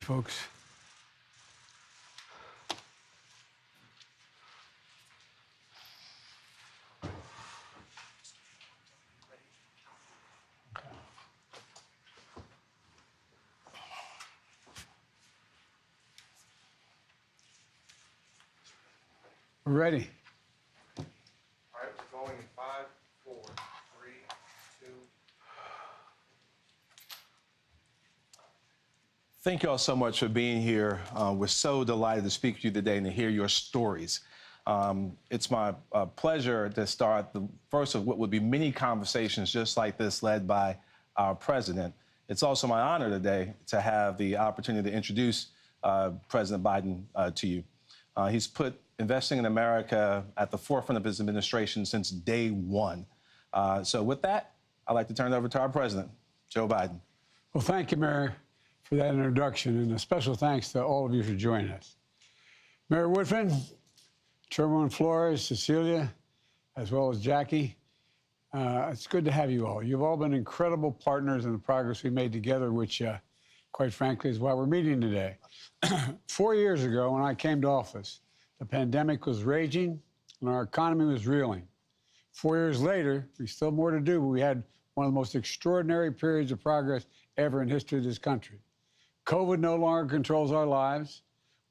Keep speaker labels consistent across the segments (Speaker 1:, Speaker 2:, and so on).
Speaker 1: Folks. We're ready.
Speaker 2: All right, we're going in 5, 4, 3, 2. Thank you all so much for being here. We're so delighted to speak to you today and to hear your stories. It's my pleasure to start the first of what would be many conversations just like this led by our president. It's also my honor today to have the opportunity to introduce President Biden to you. He's put investing in America at the forefront of his administration since day one. So with that, I'd like to turn it over to our president, Joe Biden.
Speaker 1: Well, thank you, Mayor, for that introduction, and a special thanks to all of you for joining us. Mayor Woodfin, Chairwoman Flores, Cecilia, as well as Jackie, it's good to have you all. You've all been incredible partners in the progress we made together, which, quite frankly, is why we're meeting today. 4 years ago, when I came to office, the pandemic was raging and our economy was reeling. 4 years later, we still have more to do, but we had one of the most extraordinary periods of progress ever in history of this country. COVID no longer controls our lives.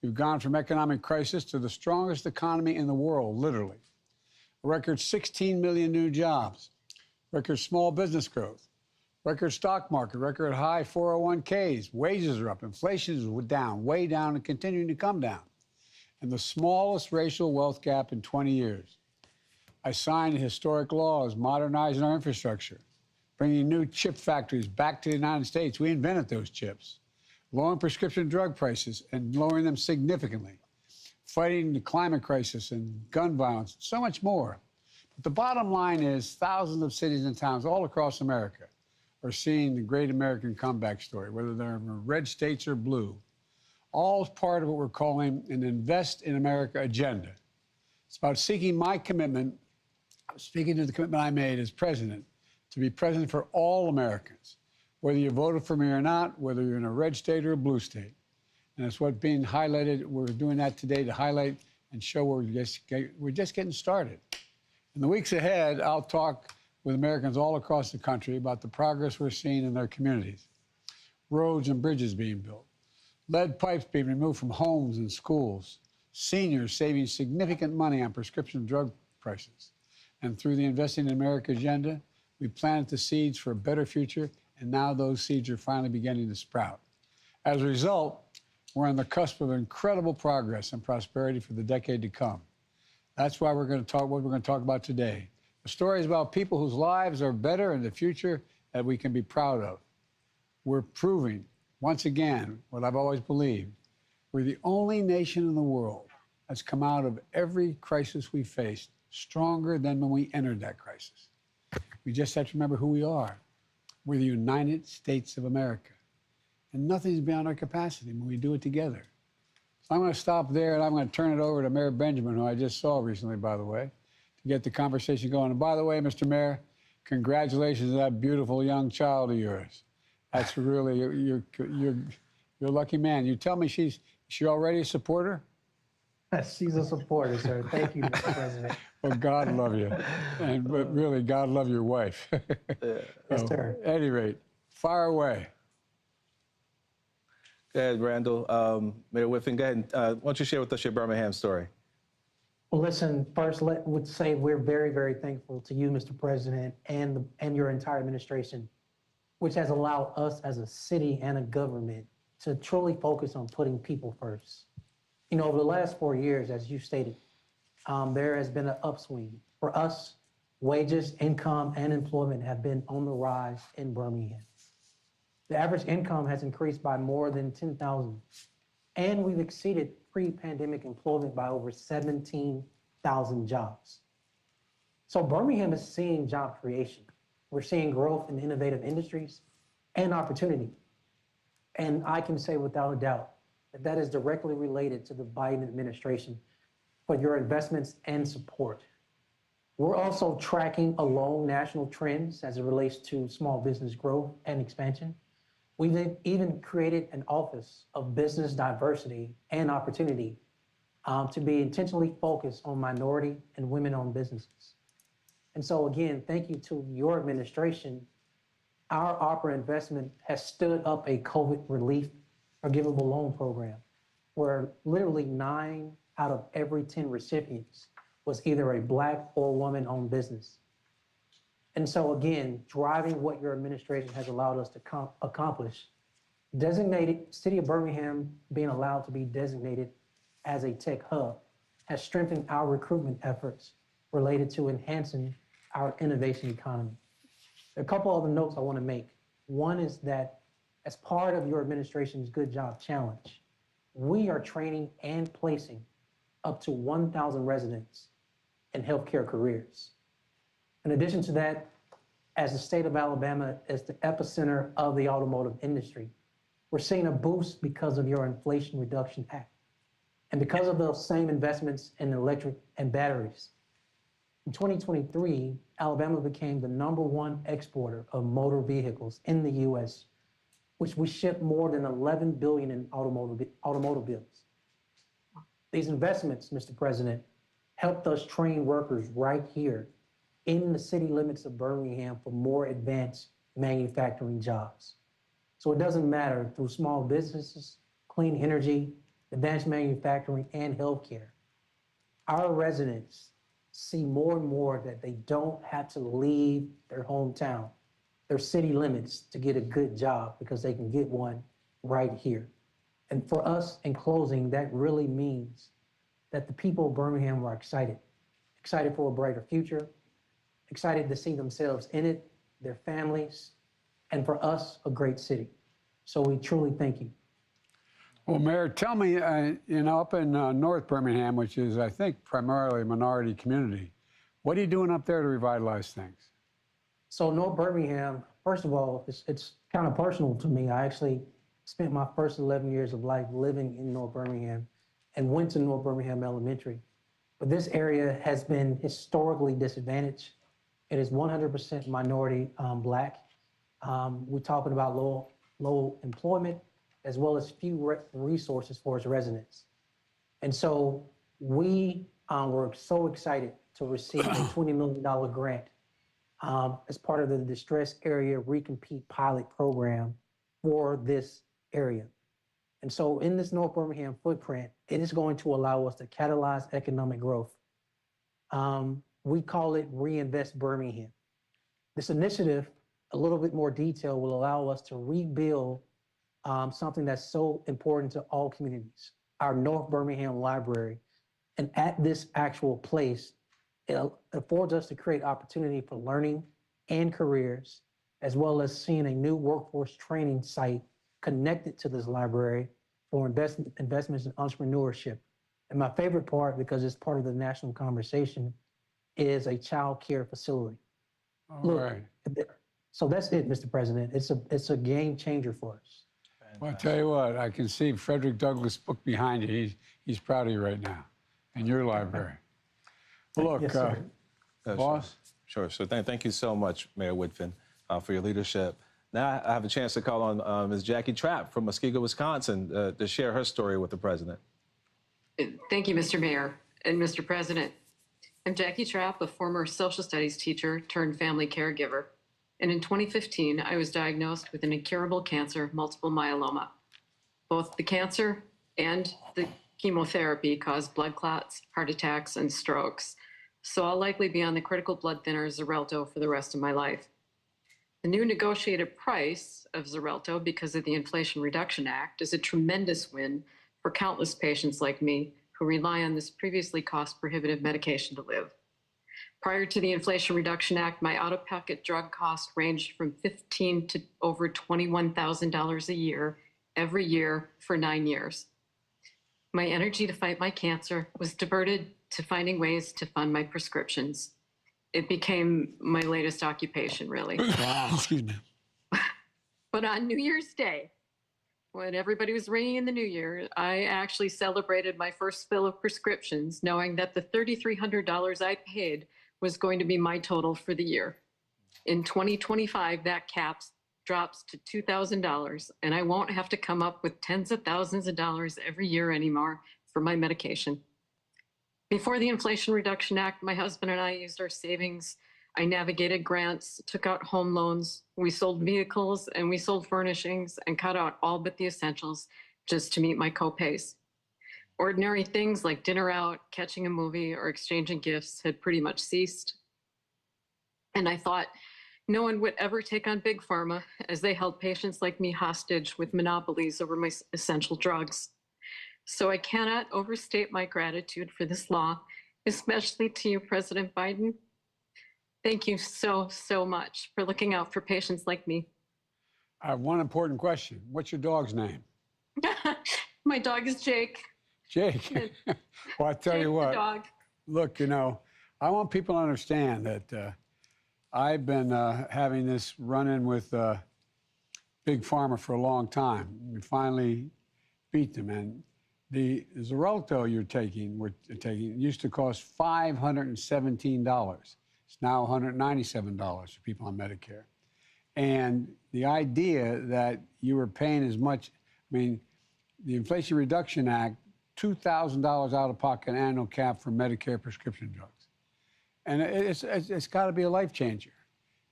Speaker 1: We've gone from economic crisis to the strongest economy in the world, literally. A record 16 million new jobs, record small business growth, record stock market, record high 401ks, wages are up, inflation is down, way down, and continuing to come down, and the smallest racial wealth gap in 20 years. I signed historic laws modernizing our infrastructure, bringing new chip factories back to the United States. We invented those chips. Lowering prescription drug prices and lowering them significantly, fighting the climate crisis and gun violence, so much more. But the bottom line is thousands of cities and towns all across America are seeing the great American comeback story, whether they're in red states or blue. All is part of what we're calling an Invest in America agenda. It's about seeking my commitment, speaking to the commitment I made as president, to be president for all Americans, whether you voted for me or not, whether you're in a red state or a blue state. And it's what's being highlighted. We're doing that today to highlight and show we're just getting started. In the weeks ahead, I'll talk with Americans all across the country about the progress we're seeing in their communities. Roads and bridges being built, lead pipes being removed from homes and schools, seniors saving significant money on prescription drug prices. And through the Investing in America agenda, we planted the seeds for a better future, and now those seeds are finally beginning to sprout. As a result, we're on the cusp of incredible progress and prosperity for the decade to come. That's why we're going to talk what we're going to talk about today. The story is about people whose lives are better in the future that we can be proud of. We're proving, once again, what I've always believed. We're the only nation in the world that's come out of every crisis we faced stronger than when we entered that crisis. We just have to remember who we are. We're the United States of America. And nothing's beyond our capacity when we do it together. So I'm going to stop there, and I'm going to turn it over to Mayor Benjamin, who I just saw recently, by the way, to get the conversation going. And by the way, Mr. Mayor, congratulations to that beautiful young child of yours. That's really, you're a lucky man. You tell me she already a supporter?
Speaker 3: She's a supporter, sir. Thank you, Mr. President.
Speaker 1: Well, God love you. But really, God love your wife.
Speaker 3: Yes, sir.
Speaker 1: At any rate, fire away.
Speaker 2: Go ahead, Randall. Mayor Whiffen, go ahead. Why don't you share with us your Birmingham story?
Speaker 3: Well, listen, first, would say we're very, very thankful to you, Mr. President, and your entire administration, which has allowed us as a city and a government to truly focus on putting people first. You know, over the last 4 years, as you stated, there has been an upswing. For us, wages, income, and employment have been on the rise in Birmingham. The average income has increased by more than 10,000, and we've exceeded pre-pandemic employment by over 17,000 jobs. So Birmingham is seeing job creation. We're seeing growth in innovative industries and opportunity. And I can say without a doubt that that is directly related to the Biden administration for your investments and support. We're also tracking along national trends as it relates to small business growth and expansion, We've even created an Office of Business Diversity and Opportunity to be intentionally focused on minority and women-owned businesses. And so again, thank you to your administration. Our opera investment has stood up a COVID relief forgivable loan program where literally 9 out of every 10 recipients was either a Black or woman-owned business. And so again, driving what your administration has allowed us to accomplish, City of Birmingham being allowed to be designated as a tech hub has strengthened our recruitment efforts related to enhancing our innovation economy. There are a couple other notes I want to make. One is that as part of your administration's Good Job Challenge, we are training and placing up to 1,000 residents in healthcare careers. In addition to that, as the state of Alabama is the epicenter of the automotive industry, we're seeing a boost because of your Inflation Reduction Act. And because of those same investments in electric and batteries, in 2023, Alabama became the #1 exporter of motor vehicles in the U.S., which we shipped more than 11 billion in automobiles. These investments, Mr. President, helped us train workers right here in the city limits of Birmingham for more advanced manufacturing jobs. So it doesn't matter through small businesses, clean energy, advanced manufacturing, and healthcare. Our residents see more and more that they don't have to leave their hometown, their city limits, to get a good job because they can get one right here. And for us, in closing, that really means that the people of Birmingham are excited for a brighter future, excited to see themselves in it, their families, and for us, a great city. So we truly thank you.
Speaker 1: Well, Mayor, tell me, up in North Birmingham, which is, I think, primarily a minority community, what are you doing up there to revitalize things?
Speaker 3: So North Birmingham, first of all, it's kind of personal to me. I actually spent my first 11 years of life living in North Birmingham and went to North Birmingham Elementary. But this area has been historically disadvantaged. It is 100% minority Black. We're talking about low employment, as well as few resources for its residents. And so we were so excited to receive a $20 million grant as part of the Distress Area Recompete Pilot Program for this area. And so in this North Birmingham footprint, it is going to allow us to catalyze economic growth. We call it Reinvest Birmingham. This initiative, a little bit more detail, will allow us to rebuild something that's so important to all communities, our North Birmingham Library. And at this actual place, it affords us to create opportunity for learning and careers, as well as seeing a new workforce training site connected to this library for investments in entrepreneurship. And my favorite part, because it's part of the national conversation, is a child care facility.
Speaker 1: All right.
Speaker 3: So that's it, Mr. President. It's a game changer for us.
Speaker 1: Well, I'll tell you what, I can see Frederick Douglass' book behind you. He's proud of you right now, and your library. Well, look,
Speaker 3: Yes, sir.
Speaker 1: boss.
Speaker 2: Sure. So thank you so much, Mayor Woodfin, for your leadership. Now I have a chance to call on Ms. Jackie Trapp from Muskego, Wisconsin, to share her story with the president.
Speaker 4: Thank you, Mr. Mayor and Mr. President. I'm Jackie Trapp, a former social studies teacher turned family caregiver. And in 2015, I was diagnosed with an incurable cancer, multiple myeloma. Both the cancer and the chemotherapy caused blood clots, heart attacks, and strokes. So I'll likely be on the critical blood thinner Xarelto for the rest of my life. The new negotiated price of Xarelto, because of the Inflation Reduction Act, is a tremendous win for countless patients like me who rely on this previously cost-prohibitive medication to live. Prior to the Inflation Reduction Act, my out-of-pocket drug costs ranged from $15,000 to over $21,000 a year, every year for 9 years. My energy to fight my cancer was diverted to finding ways to fund my prescriptions. It became my latest occupation, really.
Speaker 1: Wow. Excuse me.
Speaker 4: But on New Year's Day, when everybody was ringing in the new year, I actually celebrated my first fill of prescriptions, knowing that the $3,300 I paid was going to be my total for the year. In 2025, that caps drops to $2,000, and I won't have to come up with tens of thousands of dollars every year anymore for my medication. Before the Inflation Reduction Act, my husband and I used our savings. I navigated grants, took out home loans, we sold vehicles, and we sold furnishings and cut out all but the essentials just to meet my copays. Ordinary things like dinner out, catching a movie, or exchanging gifts had pretty much ceased. And I thought no one would ever take on Big Pharma, as they held patients like me hostage with monopolies over my essential drugs. So I cannot overstate my gratitude for this law, especially to you, President Biden. Thank you so, so much for looking out for patients like me.
Speaker 1: I have one important question. What's your dog's name?
Speaker 4: My dog is Jake.
Speaker 1: Jake. Well, I tell
Speaker 4: Jake
Speaker 1: you
Speaker 4: the
Speaker 1: what,
Speaker 4: dog.
Speaker 1: look, you know, I want people to understand that I've been having this run-in with Big Pharma for a long time. We finally beat them. And the Xarelto we're taking, used to cost $517. It's now $197 for people on Medicare. And the idea that you were paying as much, I mean, the Inflation Reduction Act, $2,000 out of pocket annual cap for Medicare prescription drugs. And it's got to be a life changer.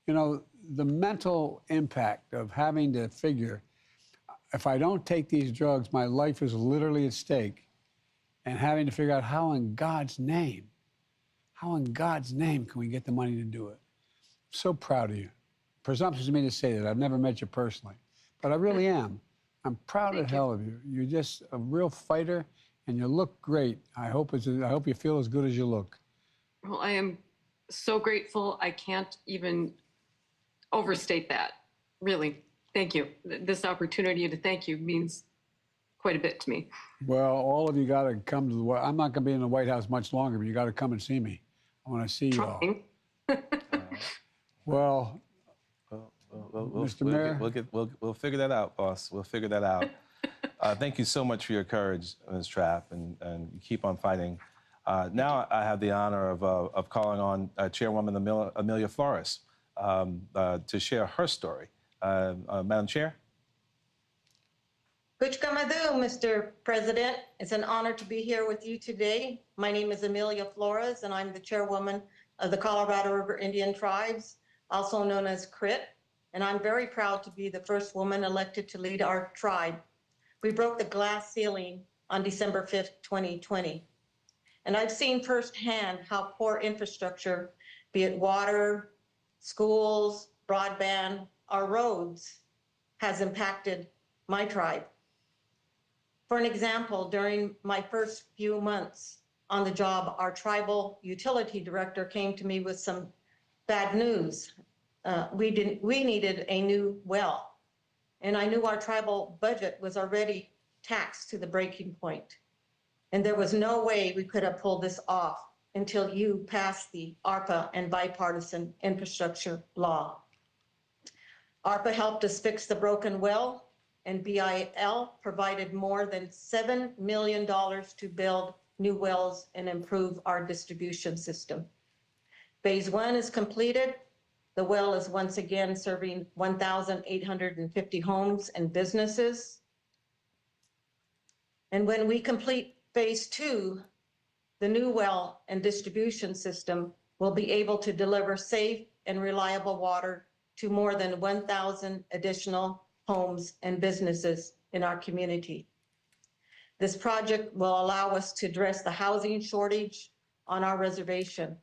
Speaker 1: You know, the mental impact of having to figure, if I don't take these drugs, my life is literally at stake, and having to figure out how in God's name can we get the money to do it? I'm so proud of you. Presumptuous of me to say that. I've never met you personally, but I really am. I'm proud as hell of you. You're just a real fighter, and you look great. I hope you feel as good as you look.
Speaker 4: Well, I am so grateful. I can't even overstate that. Really. Thank you. This opportunity to thank you means quite a bit to me.
Speaker 1: Well, all of you got to come to the. I'm not going to be in the White House much longer, but you got to come and see me. I want to see you all. Well, Mr. Mayor,
Speaker 2: we'll figure that out, boss. We'll figure that out. Thank you so much for your courage, Ms. Trapp, and you keep on fighting. Now I have the honor of calling on Chairwoman Amelia Flores to share her story. Madam Chair.
Speaker 5: Kuchkamadu, Mr. President. It's an honor to be here with you today. My name is Amelia Flores, and I'm the chairwoman of the Colorado River Indian Tribes, also known as CRIT. And I'm very proud to be the first woman elected to lead our tribe. We broke the glass ceiling on December 5th, 2020. And I've seen firsthand how poor infrastructure, be it water, schools, broadband, our roads, has impacted my tribe. For an example, during my first few months on the job, our tribal utility director came to me with some bad news. We needed a new well, and I knew our tribal budget was already taxed to the breaking point. And there was no way we could have pulled this off until you passed the ARPA and bipartisan infrastructure law. ARPA helped us fix the broken well, and BIL provided more than $7 million to build new wells and improve our distribution system. Phase 1 is completed. The well is once again serving 1,850 homes and businesses. And when we complete Phase 2, the new well and distribution system will be able to deliver safe and reliable water to more than 1,000 additional homes and businesses in our community. This project will allow us to address the housing shortage on our reservation.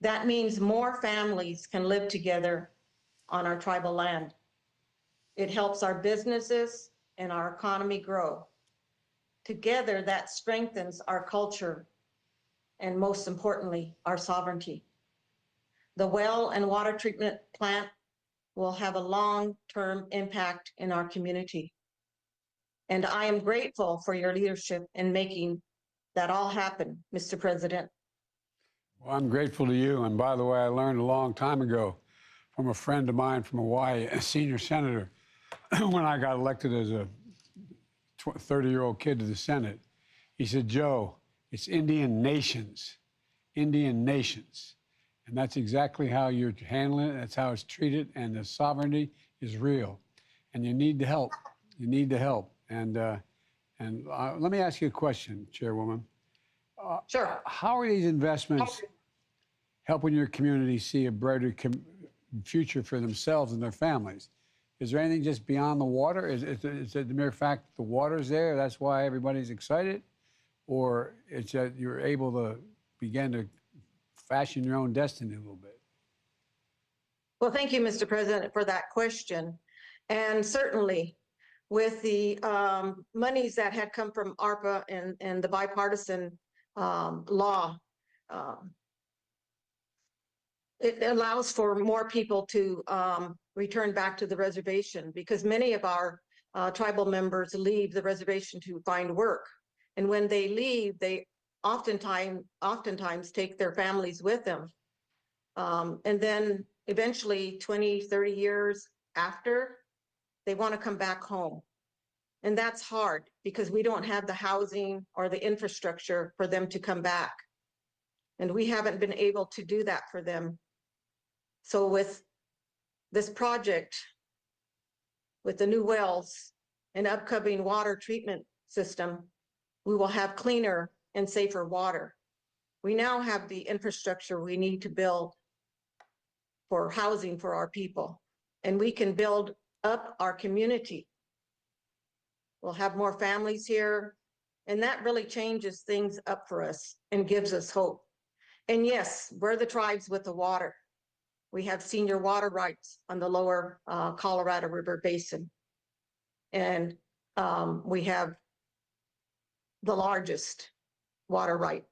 Speaker 5: That means more families can live together on our tribal land. It helps our businesses and our economy grow. Together, that strengthens our culture and, most importantly, our sovereignty. The well and water treatment plant will have a long-term impact in our community. And I am grateful for your leadership in making that all happen, Mr. President.
Speaker 1: well, I'm grateful to you. And by the way, I learned a long time ago from a friend of mine from Hawaii, a senior senator, when I got elected as a 30-year-old kid to the Senate. He said, Joe, it's Indian nations. Indian nations. And that's exactly how you're handling it. That's how it's treated. And the sovereignty is real. And you need the help. You need the help. And let me ask you a question, Chairwoman.
Speaker 5: Sure.
Speaker 1: How are these investments helping your community see a brighter future for themselves and their families? Is there anything just beyond the water? Is it the mere fact that the water's there, that's why everybody's excited? Or it's that you're able to begin to fashion your own destiny a little bit?
Speaker 5: Well, thank you, Mr. President, for that question. And certainly, with the monies that had come from ARPA and the bipartisan law, it allows for more people to return back to the reservation, because many of our tribal members leave the reservation to find work. And when they leave, they oftentimes take their families with them. And then eventually 20, 30 years after, they want to come back home. And that's hard because we don't have the housing or the infrastructure for them to come back. And we haven't been able to do that for them. So with this project, with the new wells and upcoming water treatment system, we will have cleaner and safer water. We now have the infrastructure we need to build for housing for our people, and we can build up our community. We'll have more families here, and that really changes things up for us and gives us hope. And yes, we're the tribes with the water. We have senior water rights on the lower Colorado River Basin. And we have the largest water right.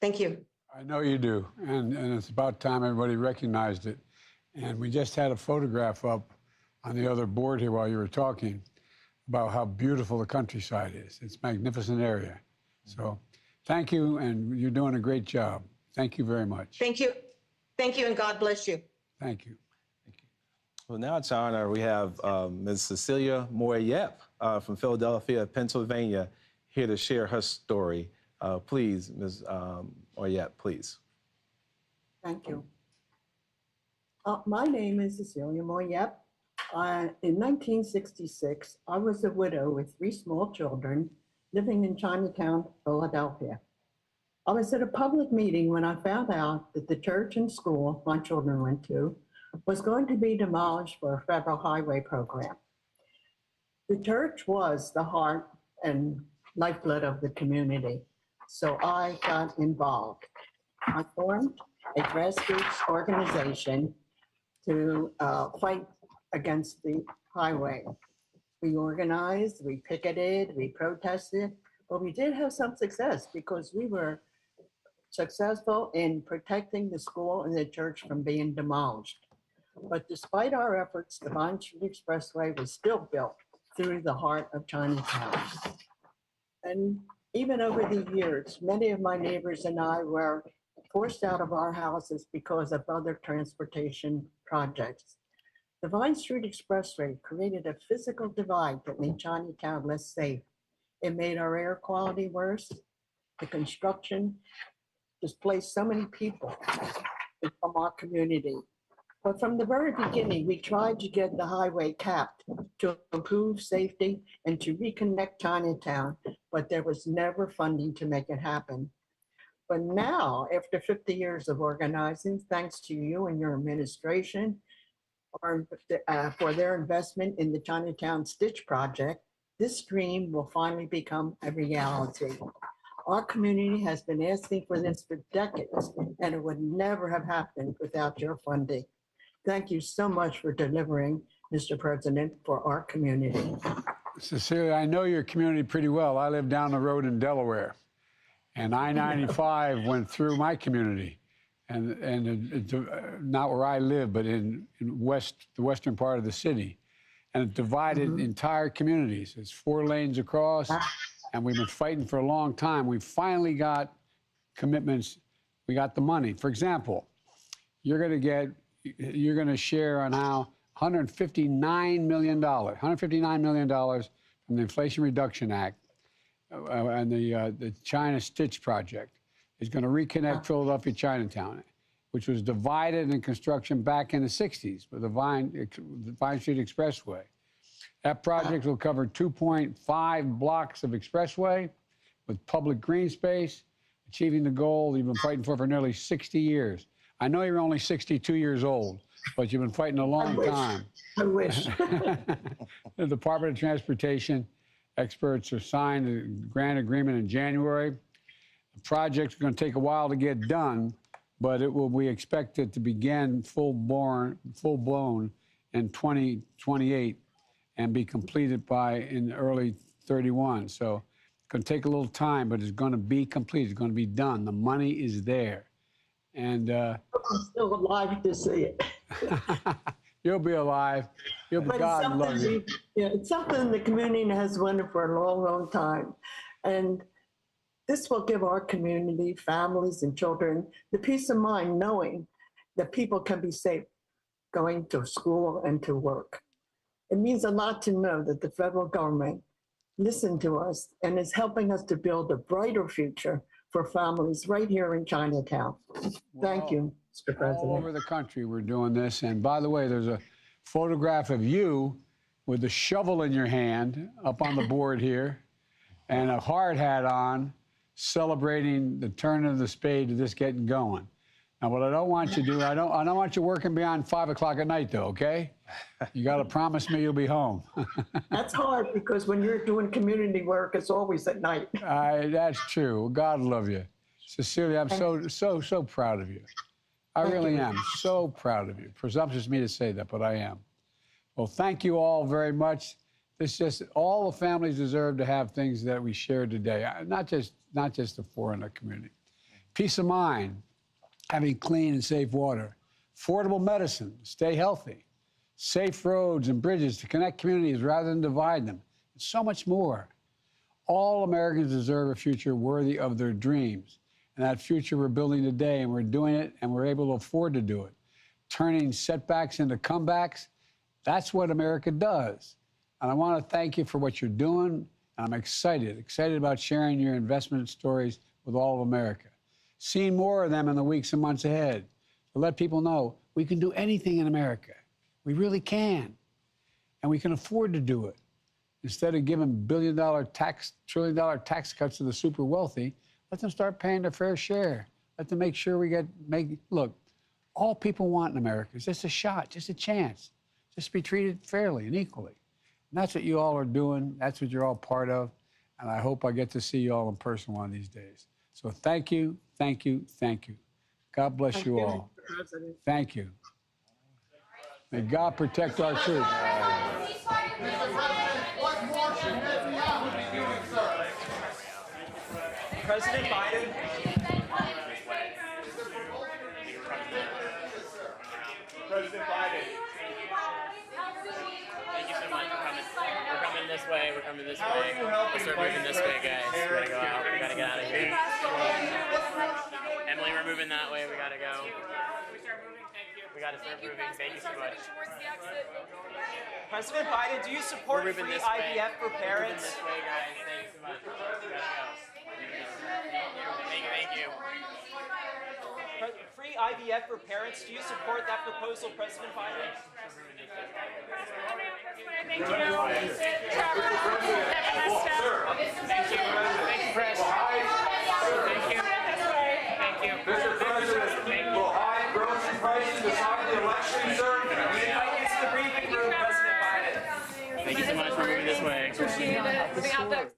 Speaker 5: Thank you.
Speaker 1: I know you do, and it's about time everybody recognized it. And we just had a photograph up on the other board here while you were talking about how beautiful the countryside is. It's a magnificent area. So thank you, and you're doing a great job. Thank you very much.
Speaker 5: Thank you. Thank you, and God bless you.
Speaker 1: Thank you.
Speaker 2: Well, now it's our honor. We have Ms. Cecilia Moyep from Philadelphia, Pennsylvania, here to share her story. Please, Ms. Moyep, please.
Speaker 6: Thank you. My name is Cecilia Moyep. In 1966, I was a widow with 3 small children living in Chinatown, Philadelphia. I was at a public meeting when I found out that the church and school my children went to was going to be demolished for a federal highway program. The church was the heart and lifeblood of the community, so I got involved. I formed a grassroots organization to fight against the highway. We organized, we picketed, we protested, but we did have some success because we were successful in protecting the school and the church from being demolished. But despite our efforts, the Vine Street Expressway was still built through the heart of Chinatown. And even over the years, many of my neighbors and I were forced out of our houses because of other transportation projects. The Vine Street Expressway created a physical divide that made Chinatown less safe. It made our air quality worse. The construction displaced so many people from our community. But from the very beginning, we tried to get the highway capped to improve safety and to reconnect Chinatown, but there was never funding to make it happen. But now, after 50 years of organizing, thanks to you and your administration for their investment in the Chinatown Stitch Project, this dream will finally become a reality. Our community has been asking for this for decades, and it would never have happened without your funding. Thank you so much for delivering, Mr. President, for our community.
Speaker 1: Cecilia, I know your community pretty well. I live down the road in Delaware, and I-95 went through my community, and not where I live, but in the western part of the city, and it divided entire communities. It's 4 lanes across, and we've been fighting for a long time. We finally got commitments. We got the money. For example, you're going to share on how $159 million from the Inflation Reduction Act and the China Stitch Project is going to reconnect Philadelphia Chinatown, which was divided in construction back in the 60s with the Vine Street Expressway. That project will cover 2.5 blocks of expressway with public green space, achieving the goal you've been fighting for nearly 60 years. I know you're only 62 years old, but you've been fighting a long time.
Speaker 6: I wish.
Speaker 1: The Department of Transportation experts are signed a grant agreement in January. The project's going to take a while to get done, but we expect it to begin full-blown in 2028 and be completed in early 31. So it's going to take a little time, but it's going to be complete. It's going to be done. The money is there. And
Speaker 6: I'm still alive to see it.
Speaker 1: you'll be alive.
Speaker 6: But
Speaker 1: God love you.
Speaker 6: It's something the community has wanted for a long, long time. And this will give our community, families and children, the peace of mind knowing that people can be safe going to school and to work. It means a lot to know that the federal government listened to us and is helping us to build a brighter future for families right here in Chinatown. Thank you, Mr. President.
Speaker 1: All over the country, we're doing this. And by the way, there's a photograph of you with a shovel in your hand up on the board here and a hard hat on, celebrating the turn of the spade to this getting going. Now, what I don't want you to do, I don't want you working beyond 5 o'clock at night, though, okay? You got to promise me you'll be home.
Speaker 6: That's hard because when you're doing community work, it's always at night.
Speaker 1: That's true. God love you. Cecilia, I'm so proud of you. I really am so proud of you. Presumptuous of me to say that, but I am. Well, thank you all very much. All the families deserve to have things that we shared today, not just the four in the community. Peace of mind, having clean and safe water, affordable medicine, stay healthy, safe roads and bridges to connect communities rather than divide them, and so much more. All Americans deserve a future worthy of their dreams. And that future we're building today, and we're doing it, and we're able to afford to do it. Turning setbacks into comebacks, that's what America does. And I want to thank you for what you're doing. And I'm excited about sharing your investment stories with all of America. Seeing more of them in the weeks and months ahead to let people know we can do anything in America. We really can. And we can afford to do it. Instead of giving billion-dollar trillion-dollar tax cuts to the super wealthy, let them start paying their fair share. Let them make sure look, all people want in America is just a shot, just a chance, just to be treated fairly and equally. And that's what you all are doing. That's what you're all part of. And I hope I get to see you all in person one of these days. So thank you, thank you, thank you. God bless you all. Thank you. May God protect our troops.
Speaker 7: President Biden. President Biden.
Speaker 8: Thank you so much for coming. We're coming this way. We're coming this way. We'll start moving this way, guys. We gotta go out. We gotta get out of here. Emily, we're moving that way. We gotta go. We gotta start moving. Thank you so much.
Speaker 7: President Biden, do you support free IVF for parents?
Speaker 8: This way, guys. Thank you so much. We gotta go. Thank you.
Speaker 7: Free IVF for parents, do you support that proposal, President Biden?
Speaker 8: Thank you. Trevor, have a nice day. Thank you. Thank you, Chris. Thank you. Thank you.
Speaker 9: Mr. President, will high grocery prices decide the election, sir?
Speaker 7: We invite you to the briefing room, President Biden.
Speaker 8: Thank you so much for moving this way.
Speaker 4: Appreciate it.